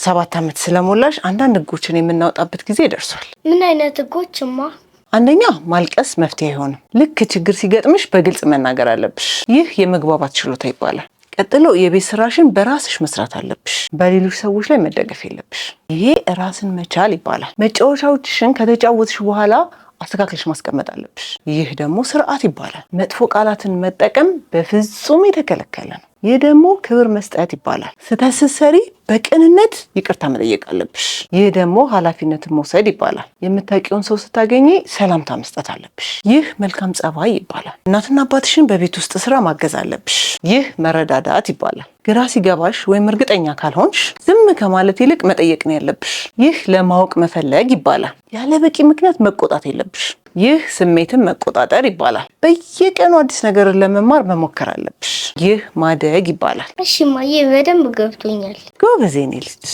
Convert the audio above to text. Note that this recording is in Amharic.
7 ዓመት ስለሞላሽ አንዳንድ ህጎችን የምናወጣበት ጊዜ ደርሷል። ምን አይነት ህጎችማ? አንደኛ ማልቀስ መፍትሄ አይሆንም። ልክ ችግር ሲገጥምሽ በግልጽ መናገር አለብሽ። ይህ የመግባባት ችሎታ ይባላል። ቀጥሎ የቤት ስራሽን በራስሽ መስራት አለብሽ። በሌሎች ሰዎች ላይ መደገፍ የለብሽ። ይሄ ራስን መቻል ይባላል። መጫወቻዎችሽን ከተጫወትሽ በኋላ አስተካክለሽ ማስቀመጥ አለብሽ። ይህ ደግሞ ስርዓት ይባላል። መጥፎ ቃላትን መጠቀም በፍጹም የተከለከለ ነው። ይህ ደግሞ ክብር መስጠት ይባላል። ስህተት ስትሰሪ በቅንነት ይቅርታ መጠየቅ አለብሽ። ይህ ደግሞ ኃላፊነትን መውሰድ ይባላል። የምታውቂውን ሰው ስታገኚ ሰላምታ መስጠት አለብሽ። ይህ መልካም ጸባይ ይባላል። እናትና አባትሽን በቤት ውስጥ ስራ ማገዝ አለብሽ። ይህ መረዳዳት ይባላል። ግራ ሲገባሽ ወይም እርግጠኛ ካልሆንሽ ዝም ከማለት ይልቅ መጠየቅ ነው ያለብሽ። ይህ ለማወቅ መፈለግ ይባላል። ያለ በቂ ምክንያት መቆጣት የለብሽ። ይህ ስሜትን መቆጣጠር ይባላል። በየቀኑ አዲስ ነገርን ለመማር መሞከር አለብሽ። ይህ ማደግ ይባላል። እሺ እማዬ፣ በደንብ ገብቶኛል። ጎበዝ የኔ ልጅ።